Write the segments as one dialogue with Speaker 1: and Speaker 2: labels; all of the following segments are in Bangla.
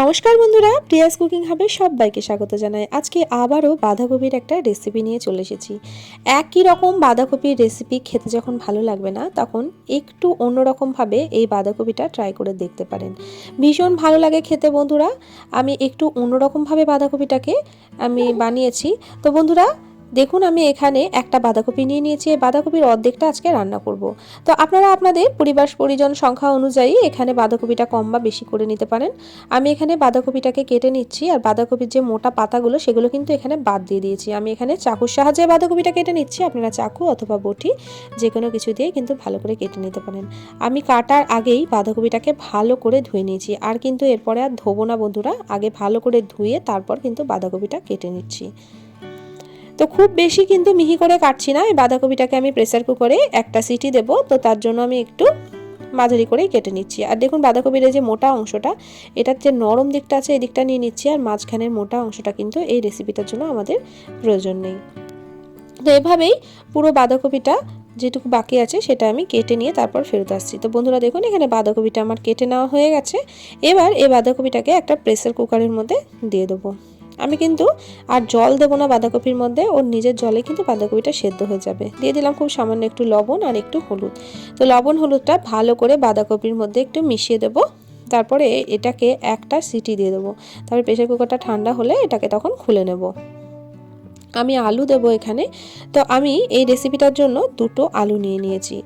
Speaker 1: নমস্কার বন্ধুরা, প্রিয়াস কুকিং হাবে সবাইকে স্বাগত জানাই। আজকে আবারও বাঁধাকপির একটা রেসিপি নিয়ে চলে এসেছি। একই রকম বাঁধাকপির রেসিপি খেতে যখন ভালো লাগবে না, তখন একটু অন্যরকমভাবে এই বাঁধাকপিটা ট্রাই করে দেখতে পারেন। ভীষণ ভালো লাগে খেতে বন্ধুরা। আমি একটু অন্যরকমভাবে বাঁধাকপিটাকে বানিয়েছি। তো বন্ধুরা দেখুন, আমি এখানে একটা বাঁধাকপি নিয়ে নিয়েছি। এই বাঁধাকপির অর্ধেকটা আজকে রান্না করব। তো আপনারা আপনাদের পরিবার পরিজন সংখ্যা অনুযায়ী এখানে বাঁধাকপিটা কম বা বেশি করে নিতে পারেন। আমি এখানে বাঁধাকপিটাকে কেটে নিচ্ছি, আর বাঁধাকপির যে মোটা পাতাগুলো সেগুলো কিন্তু এখানে বাদ দিয়ে দিয়েছি। আমি এখানে চাকুর সাহায্যে বাঁধাকপিটা কেটে নিচ্ছি। আপনারা চাকু অথবা বটি যে কোনো কিছু দিয়ে কিন্তু ভালো করে কেটে নিতে পারেন। আমি কাটার আগেই বাঁধাকপিটাকে ভালো করে ধুয়ে নিয়েছি, আর কিন্তু এরপরে আর ধোবো না বন্ধুরা। আগে ভালো করে ধুয়ে তারপর কিন্তু বাঁধাকপিটা কেটে নিচ্ছি। তো খুব বেশি কিন্তু মিহি করে কাটছি না। এই বাঁধাকপিটাকে আমি প্রেসার কুকারে একটা সিটি দেবো, তো তার জন্য আমি একটু মাঝারি করেই কেটে নিচ্ছি। আর দেখুন, বাঁধাকপির যে মোটা অংশটা, এটার যে নরম দিকটা আছে এই দিকটা নিয়ে নিচ্ছি, আর মাঝখানের মোটা অংশটা কিন্তু এই রেসিপিটার জন্য আমাদের প্রয়োজন নেই। তো এভাবেই পুরো বাঁধাকপিটা যেটুকু বাকি আছে সেটা আমি কেটে নিয়ে তারপর ফেরত আসছি। তো বন্ধুরা দেখুন, এখানে বাঁধাকপিটা আমার কেটে নেওয়া হয়ে গেছে। এবার এই বাঁধাকপিটাকে একটা প্রেসার কুকারের মধ্যে দিয়ে দেবো। আমি কিন্তু আর জল দেবো না বাঁধাকপির মধ্যে, ওর নিজের জলে কিন্তু বাঁধাকপিটা সেদ্ধ হয়ে যাবে। দিয়ে দিলাম খুব সামান্য একটু লবণ আর একটু হলুদ। তো লবণ হলুদটা ভালো করে বাঁধাকপির মধ্যে একটু মিশিয়ে দেবো। তারপরে এটাকে একটা সিটি দিয়ে দেবো। তারপর প্রেসার কুকারটা ঠান্ডা হলে এটাকে তখন খুলে নেব। আমি আলু দেবো এখানে। তো আমি এই রেসিপিটার জন্য দুটো আলু নিয়ে নিয়েছি।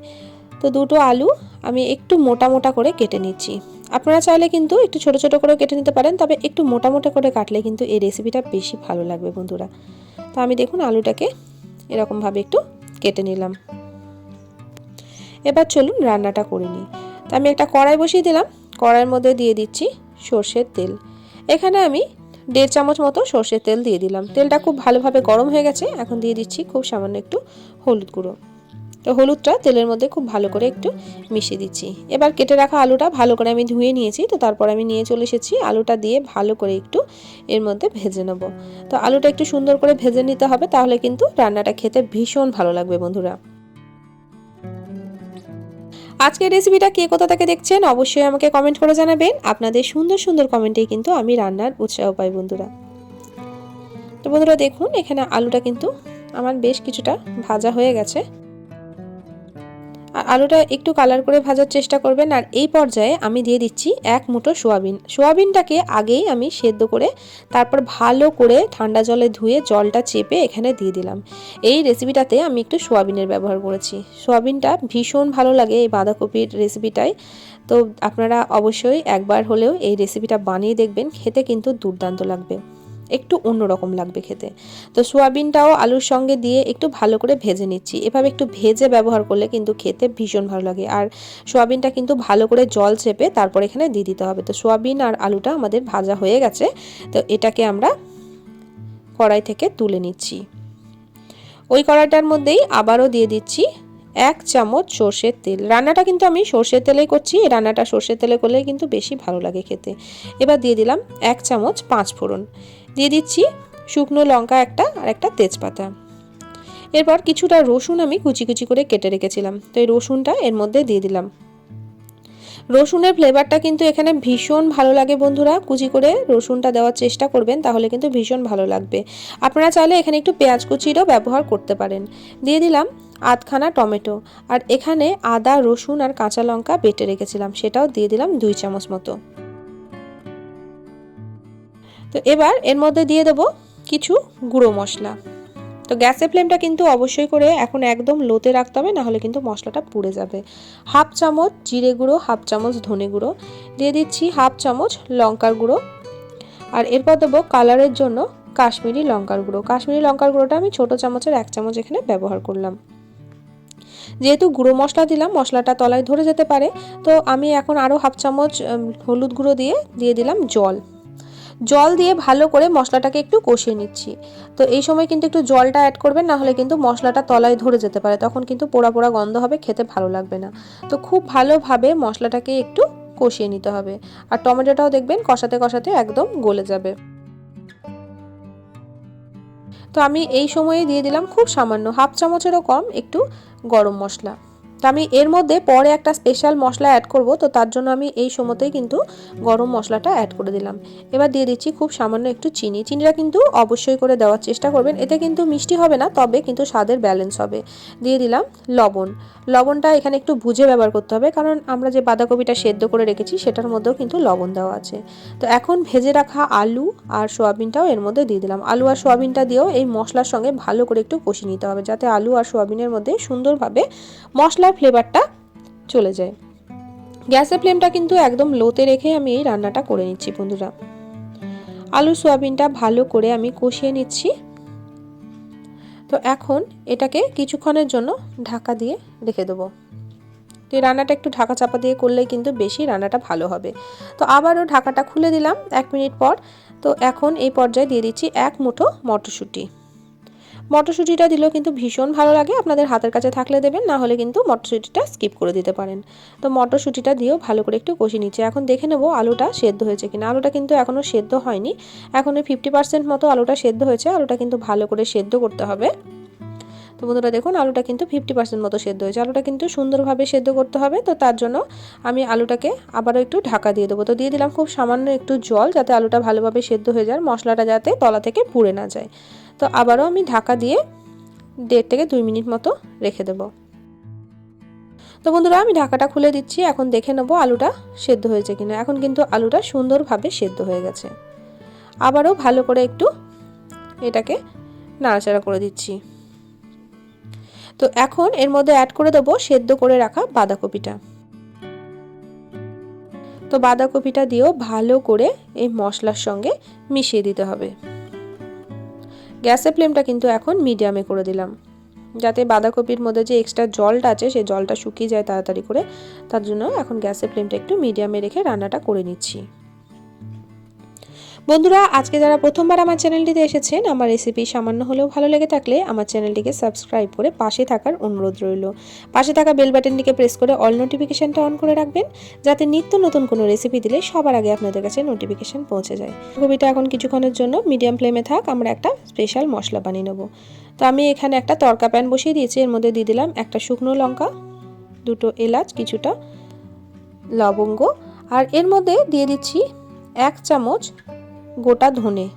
Speaker 1: তো দুটো আলু আমি একটু মোটা মোটা করে কেটে নিচ্ছি। আপনারা চাইলে কিন্তু একটু ছোট ছোট করে কেটে নিতে পারেন, তবে একটু মোটা মোটা করে কাটলে কিন্তু এই রেসিপিটা বেশি ভালো লাগবে বন্ধুরা। তো আমি দেখুন আলুটাকে এরকমভাবে একটু কেটে নিলাম। এবার চলুন রান্নাটা করে নিই। তো আমি একটা কড়াই বসিয়ে দিলাম। কড়াইয়ের মধ্যে দিয়ে দিচ্ছি সর্ষের তেল। এখানে আমি 1.5 চামচ মতো সর্ষের তেল দিয়ে দিলাম। তেলটা খুব ভালোভাবে গরম হয়ে গেছে। এখন দিয়ে দিচ্ছি খুব সামান্য একটু হলুদ গুঁড়ো। তো হলুদটা তেলের মধ্যে খুব ভালো করে একটু মিশিয়ে দিচ্ছি। এবার কেটে রাখা আলুটা ভালো করে আমি ধুয়ে নিয়েছি। তো তারপর আমি নিয়ে চলে এসেছি। আলুটা দিয়ে ভালো করে একটু এর মধ্যে ভেজে নেব। তো আলুটা একটু সুন্দর করে ভেজে নিতে হবে, তাহলে কিন্তু রান্নাটা খেতে ভীষণ ভালো লাগবে বন্ধুরা। আজকের রেসিপিটা কে কোথা থেকে দেখছেন অবশ্যই আমাকে কমেন্ট করে জানাবেন। আপনাদের সুন্দর সুন্দর কমেন্টেই কিন্তু আমি রান্নার উৎসাহ পাই বন্ধুরা। তো বন্ধুরা দেখুন, এখানে আলুটা কিন্তু আমার বেশ কিছুটা ভাজা হয়ে গেছে। আর আলুটা একটু কালার করে ভাজার চেষ্টা করবেন। আর এই পর্যায়ে আমি দিয়ে দিচ্ছি 1 মুঠো সোয়াবিন। সোয়াবিনটাকে আগেই আমি সেদ্ধ করে তারপর ভালো করে ঠান্ডা জলে ধুয়ে জলটা চেপে এখানে দিয়ে দিলাম। এই রেসিপিটাতে আমি একটু সোয়াবিনের ব্যবহার করেছি। সোয়াবিনটা ভীষণ ভালো লাগে এই বাঁধাকপির রেসিপিটায়। তো আপনারা অবশ্যই একবার হলেও এই রেসিপিটা বানিয়ে দেখবেন, খেতে কিন্তু দুর্দান্ত লাগবে, একটু অন্যরকম লাগবে খেতে। তো সোয়াবিনটাও আলুর সঙ্গে দিয়ে একটু ভালো করে ভেজে নিচ্ছি। এভাবে একটু ভেজে ব্যবহার করলে কিন্তু খেতে ভীষণ ভালো লাগে। আর সোয়াবিনটা কিন্তু ভালো করে জল চেপে তারপর এখানে দিয়ে দিতে হবে। তো সোয়াবিন আর আলুটা আমাদের ভাজা হয়ে গেছে। তো এটাকে আমরা কড়াই থেকে তুলে নিচ্ছি। ওই কড়াইটার মধ্যেই আবারও দিয়ে দিচ্ছি 1 চামচ সর্ষের তেল। রান্নাটা কিন্তু আমি সর্ষের তেলেই করছি। এই রান্নাটা সর্ষের তেলে করলে কিন্তু বেশি ভালো লাগে খেতে। এবার দিয়ে দিলাম 1 চামচ 5 ফোড়ন। দিয়ে দিচ্ছি শুকনো লঙ্কা একটা আর একটা তেজপাতা। এরপর কিছুটা রসুন আমি কুচি কুচি করে কেটে রেখেছিলাম। তো এই রসুনটা এর মধ্যে দিয়ে দিলাম। রসুনের ফ্লেভারটা কিন্তু এখানে ভীষণ ভালো লাগে বন্ধুরা। কুচি করে রসুনটা দেওয়ার চেষ্টা করবেন, তাহলে কিন্তু ভীষণ ভালো লাগবে। আপনারা চাইলে এখানে একটু পেঁয়াজ কুচিরও ব্যবহার করতে পারেন। দিয়ে দিলাম আধখানা টমেটো। আর এখানে আদা রসুন আর কাঁচা লঙ্কা বেটে রেখেছিলাম, সেটাও দিয়ে দিলাম 2 চামচ মতো। তো এবার এর মধ্যে দিয়ে দেব কিছু গুঁড়ো মশলা। তো গ্যাসের ফ্লেমটা কিন্তু অবশ্যই করে এখন একদম লোতে রাখতে হবে, নাহলে কিন্তু মশলাটা পুড়ে যাবে। 1/2 চামচ জিরে গুঁড়ো, 1/2 চামচ ধনে গুঁড়ো, দিয়ে দিচ্ছি 1/2 চামচ লঙ্কার গুঁড়ো। আর এরপর দেবো কালারের জন্য কাশ্মীরি লঙ্কার গুঁড়ো। কাশ্মীরি লঙ্কার গুঁড়োটা আমি ছোটো চামচের 1 চামচ এখানে ব্যবহার করলাম। যেহেতু গুঁড়ো মশলা দিলাম, মশলাটা তলায় ধরে যেতে পারে, তো আমি এখন আরও 1/2 চামচ হলুদ গুঁড়ো দিয়ে দিলাম জল দিয়ে ভালো করে মশলাটাকে একটু কষিয়ে নিচ্ছি। তো এই সময় কিন্তু একটু জলটা অ্যাড করবেন, না হলে কিন্তু মশলাটা তলায় ধরে যেতে পারে, তখন কিন্তু পোড়া পোড়া গন্ধ হবে, খেতে ভালো লাগবে না। তো খুব ভালোভাবে মশলাটাকে একটু কষিয়ে নিতে হবে। আর টমেটোটাও দেখবেন কষাতে কষাতে একদম গলে যাবে। তো আমি এই সময়ে দিয়ে দিলাম খুব সামান্য 1/2 চামচেরও কম একটু গরম মশলা। তো আমি এর মধ্যে পরে একটা স্পেশাল মশলা অ্যাড করব, তো তার জন্য আমি এই সময়তেই কিন্তু গরম মশলাটা অ্যাড করে দিলাম। এবার দিয়ে দিচ্ছি খুব সামান্য একটু চিনি। চিনিটা কিন্তু অবশ্যই করে দেওয়ার চেষ্টা করবেন, এতে কিন্তু মিষ্টি হবে না, তবে কিন্তু স্বাদের ব্যালেন্স হবে। দিয়ে দিলাম লবণ। লবণটা এখানে একটু বুঝে ব্যবহার করতে হবে, কারণ আমরা যে বাঁধাকপিটা সেদ্ধ করে রেখেছি সেটার মধ্যেও কিন্তু লবণ দেওয়া আছে। তো এখন ভেজে রাখা আলু আর সোয়াবিনটাও এর মধ্যে দিয়ে দিলাম। আলু আর সোয়াবিনটা দিয়েও এই মশলার সঙ্গে ভালো করে একটু কষিয়ে নিতে হবে, যাতে আলু আর সোয়াবিনের মধ্যে সুন্দরভাবে মশলার ফ্লেভারটা চলে যায়। গ্যাসের ফ্লেমটা কিন্তু একদম লোতে রেখে আমি এই রান্নাটা করে নিচ্ছি বন্ধুরা। আলু সোয়াবিনটা ভালো করে আমি কষিয়ে নিচ্ছি। তো এখন এটাকে কিছুক্ষণের জন্য ঢাকা দিয়ে রেখে দেবো। তো এই রান্নাটা একটু ঢাকা চাপা দিয়ে করলেই কিন্তু বেশি রান্নাটা ভালো হবে। তো আবারও ঢাকাটা খুলে দিলাম 1 মিনিট পর। তো এখন এই পর্যায়ে দিয়ে দিচ্ছি 1 মুঠো মটরশুঁটি। মটরশুঁটিটা দিলেও কিন্তু ভীষণ ভালো লাগে, আপনাদের হাতের কাছে থাকলে দেবেন, না হলে কিন্তু মটরশুঁটিটা স্কিপ করে দিতে পারেন। তো মটরশুঁটিটা দিয়েও ভালো করে একটু কষিয়ে নিচ্ছি। এখন দেখে নেব আলুটা সেদ্ধ হয়েছে কিনা। আলুটা কিন্তু এখনও সেদ্ধ হয়নি, এখন 50% মতো আলুটা সেদ্ধ হয়েছে। আলুটা কিন্তু ভালো করে সেদ্ধ করতে হবে। তো বন্ধুরা দেখুন, আলুটা কিন্তু 50% মতো সেদ্ধ হয়েছে। আলুটা কিন্তু সুন্দরভাবে সেদ্ধ করতে হবে, তো তার জন্য আমি আলুটাকে আবারও একটু ঢাকা দিয়ে দেবো। তো দিয়ে দিলাম খুব সামান্য একটু জল, যাতে আলুটা ভালোভাবে সেদ্ধ হয়ে যায়, মশলাটা যাতে তলা থেকে পুড়ে না যায়। তো আবারও আমি ঢাকা দিয়ে 1.5 থেকে 2 মিনিট মতো রেখে দেব। তো বন্ধুরা আমি ঢাকাটা খুলে দিচ্ছি। এখন দেখে নেব আলুটা সেদ্ধ হয়েছে কিনা। এখন কিন্তু আলুটা সুন্দরভাবে সেদ্ধ হয়ে গেছে। আবারও ভালো করে একটু এটাকে নাড়াচাড়া করে দিচ্ছি। তো এখন এর মধ্যে অ্যাড করে দেবো সেদ্ধ করে রাখা বাঁধাকপিটা। তো বাঁধাকপিটা দিয়েও ভালো করে এই মশলার সঙ্গে মিশিয়ে দিতে হবে। গ্যাসের ফ্লেমটা কিন্তু এখন মিডিয়ামে করে দিলাম, যাতে বাঁধাকপির মধ্যে যে এক্সট্রা জলটা আছে সেই জলটা শুকিয়ে যায় তাড়াতাড়ি করে। তার জন্য এখন গ্যাসের ফ্লেমটা একটু মিডিয়ামে রেখে রান্নাটা করে নিচ্ছি। বন্ধুরা আজকে যারা প্রথমবার আমার চ্যানেলটিতে এসেছেন, আমার রেসিপি সামান্য হলেও ভালো লেগে থাকলে আমার চ্যানেলটিকে সাবস্ক্রাইব করে পাশে থাকার অনুরোধ রইল। পাশে থাকা বেল বাটনটিকে প্রেস করে অল নোটিফিকেশনটা অন করে রাখবেন, যাতে নিত্য নতুন কোনো রেসিপি দিলে সবার আগে আপনাদের কাছে নোটিফিকেশন পৌঁছে যায়। কপিটা এখন কিছুক্ষণের জন্য মিডিয়াম ফ্লেমে থাক, আমরা একটা স্পেশাল মশলা বানিয়ে নেব। তো আমি এখানে একটা তড়কা প্যান বসিয়ে দিয়েছি। এর মধ্যে দিয়ে দিলাম একটা শুকনো লঙ্কা, 2টো এলাচ, কিছুটা লবঙ্গ, আর এর মধ্যে দিয়ে দিচ্ছি 1 চামচ গোটা ধনে,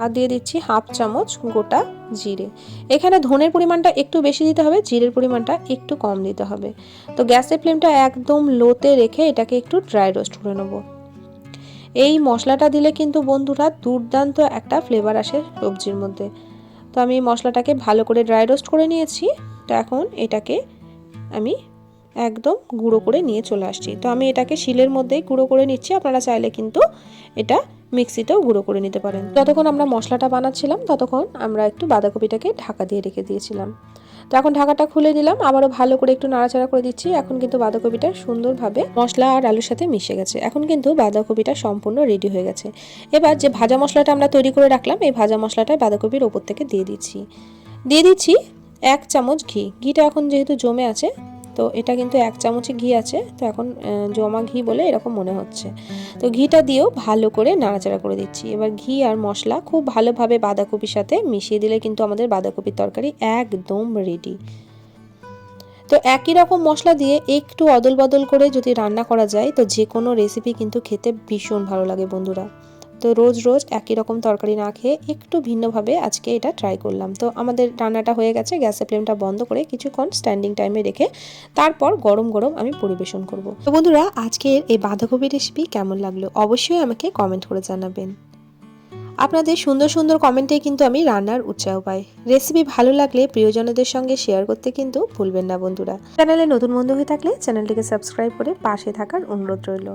Speaker 1: আর দিয়ে দিচ্ছি 1/2 চামচ গোটা জিরে। এখানে ধনের পরিমাণটা একটু বেশি দিতে হবে, জিরের পরিমাণটা একটু কম দিতে হবে। তো গ্যাসের ফ্লেমটা একদম লোতে রেখে এটাকে একটু ড্রাই রোস্ট করে নেব। এই মশলাটা দিলে কিন্তু বন্ধুরা দুর্দান্ত একটা ফ্লেভার আসে সবজির মধ্যে। তো আমি এই মশলাটাকে ভালো করে ড্রাই রোস্ট করে নিয়েছি। তো এখন এটাকে আমি একদম গুঁড়ো করে নিয়ে চলে আসছি। তো আমি এটাকে শিলের মধ্যেই গুঁড়ো করে নিচ্ছি, আপনারা চাইলে কিন্তু এটা মিক্সিতেও গুঁড়ো করে নিতে পারেন। যতক্ষণ আমরা মশলাটা বানাচ্ছিলাম ততক্ষণ আমরা একটু বাঁধাকপিটাকে ঢাকা দিয়ে রেখে দিয়েছিলাম। তো এখন ঢাকাটা খুলে দিলাম, আবারও ভালো করে একটু নাড়াচাড়া করে দিচ্ছি। এখন কিন্তু বাঁধাকপিটা সুন্দরভাবে মশলা আর আলুর সাথে মিশে গেছে। এখন কিন্তু বাঁধাকপিটা সম্পূর্ণ রেডি হয়ে গেছে। এবার যে ভাজা মশলাটা আমরা তৈরি করে রাখলাম, এই ভাজা মশলাটা বাঁধাকপির ওপর থেকে দিয়ে দিচ্ছি 1 চামচ ঘি। ঘিটা এখন যেহেতু জমে আছে, তো এটা কিন্তু 1 চামচই ঘি আছে, তো এখন জমা ঘি বলে এরকম মনে হচ্ছে। তো ঘিটা দিয়েও ভালো করে নাড়াচাড়া করে দিচ্ছি। এবার ঘি আর মশলা খুব ভালোভাবে বাঁধাকপির সাথে মিশিয়ে দিলে কিন্তু আমাদের বাঁধাকপির তরকারি একদম রেডি। তো একই রকম মশলা দিয়ে একটু অদল বদল করে যদি রান্না করা যায়, তো যে কোনো রেসিপি কিন্তু খেতে ভীষণ ভালো লাগে বন্ধুরা। তো রোজ রোজ একই রকম তরকারি না খেয়ে একটু ভিন্নভাবে আজকে এটা ট্রাই করলাম। তো আমাদের রান্নাটা হয়ে গেছে। গ্যাসের ফ্লেমটা বন্ধ করে কিছুক্ষণ স্ট্যান্ডিং টাইমে রেখে তারপর গরম গরম আমি পরিবেশন করব। তো বন্ধুরা আজকের এই বাঁধাকপি রেসিপি কেমন লাগলো অবশ্যই আমাকে কমেন্ট করে জানাবেন। আপনাদের সুন্দর সুন্দর কমেন্টেই কিন্তু আমি রান্নার উৎসাহ পাই। রেসিপি ভালো লাগলে প্রিয়জনদের সঙ্গে শেয়ার করতে কিন্তু ভুলবেন না বন্ধুরা। চ্যানেলে নতুন বন্ধু হয়ে থাকলে চ্যানেলটিকে সাবস্ক্রাইব করে পাশে থাকার অনুরোধ রইল।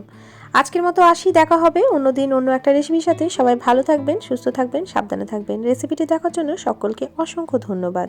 Speaker 1: আজকের মতো আসি, দেখা হবে অন্যদিন অন্য একটা রেসিপির সাথে। সবাই ভালো থাকবেন, সুস্থ থাকবেন, সাবধানে থাকবেন। রেসিপিটি দেখার জন্য সকলকে অসংখ্য ধন্যবাদ।